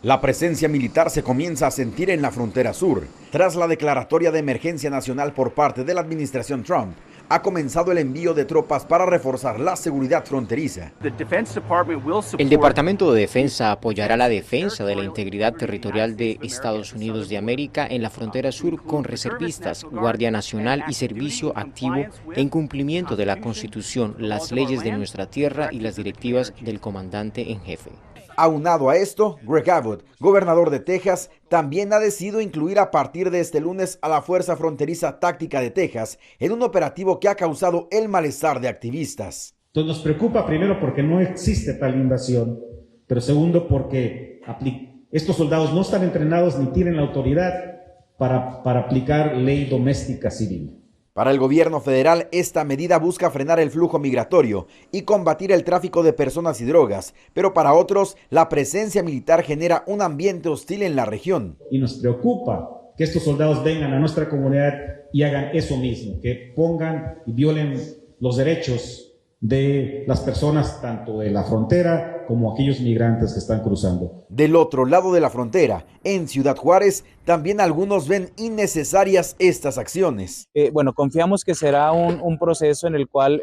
La presencia militar se comienza a sentir en la frontera sur. Tras la declaratoria de emergencia nacional por parte de la administración Trump, ha comenzado el envío de tropas para reforzar la seguridad fronteriza. El Departamento de Defensa apoyará la defensa de la integridad territorial de Estados Unidos de América en la frontera sur con reservistas, Guardia Nacional y servicio activo en cumplimiento de la Constitución, las leyes de nuestra tierra y las directivas del comandante en jefe. Aunado a esto, Greg Abbott, gobernador de Texas, también ha decidido incluir a partir de este lunes a la Fuerza Fronteriza Táctica de Texas en un operativo que ha causado el malestar de activistas. Entonces nos preocupa primero porque no existe tal invasión, pero segundo porque estos soldados no están entrenados ni tienen la autoridad para aplicar ley doméstica civil. Para el gobierno federal, esta medida busca frenar el flujo migratorio y combatir el tráfico de personas y drogas, pero para otros, la presencia militar genera un ambiente hostil en la región. Y nos preocupa que estos soldados vengan a nuestra comunidad y hagan eso mismo, que pongan y violen los derechos de las personas, tanto de la frontera como aquellos migrantes que están cruzando. Del otro lado de la frontera, en Ciudad Juárez, también algunos ven innecesarias estas acciones. Confiamos que será un proceso en el cual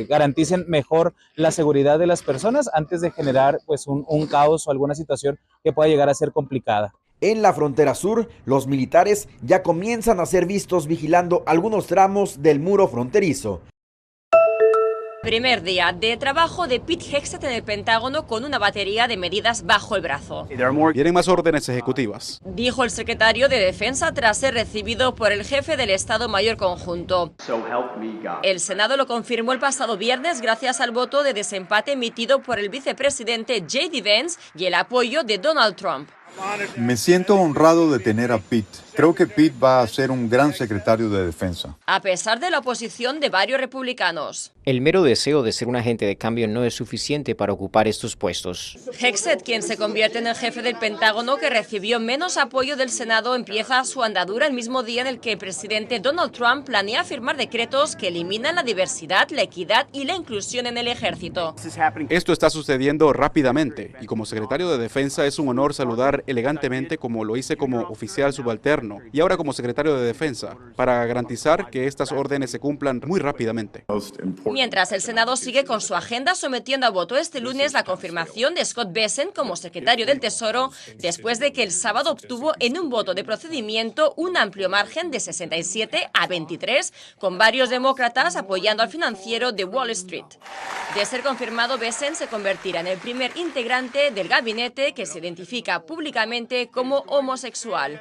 garanticen mejor la seguridad de las personas antes de generar un caos o alguna situación que pueda llegar a ser complicada. En la frontera sur, los militares ya comienzan a ser vistos vigilando algunos tramos del muro fronterizo. Primer día de trabajo de Pete Hegseth en el Pentágono con una batería de medidas bajo el brazo. Vienen más órdenes ejecutivas, Dijo el secretario de Defensa tras ser recibido por el jefe del Estado Mayor Conjunto. El Senado lo confirmó el pasado viernes gracias al voto de desempate emitido por el vicepresidente J.D. Vance y el apoyo de Donald Trump. Me siento honrado de tener a Pete. Creo que Pete va a ser un gran secretario de defensa. A pesar de la oposición de varios republicanos. El mero deseo de ser un agente de cambio no es suficiente para ocupar estos puestos. Hegseth, quien se convierte en el jefe del Pentágono que recibió menos apoyo del Senado, empieza su andadura el mismo día en el que el presidente Donald Trump planea firmar decretos que eliminan la diversidad, la equidad y la inclusión en el ejército. Esto está sucediendo rápidamente y como secretario de Defensa es un honor saludar elegantemente como lo hice como oficial subalterno y ahora como secretario de Defensa para garantizar que estas órdenes se cumplan muy rápidamente. Mientras el Senado sigue con su agenda sometiendo a voto este lunes la confirmación de Scott Bessent como secretario del Tesoro después de que el sábado obtuvo en un voto de procedimiento un amplio margen de 67 a 23 con varios demócratas apoyando al financiero de Wall Street. De ser confirmado, Bessent se convertirá en el primer integrante del gabinete que se identifica públicamente como homosexual.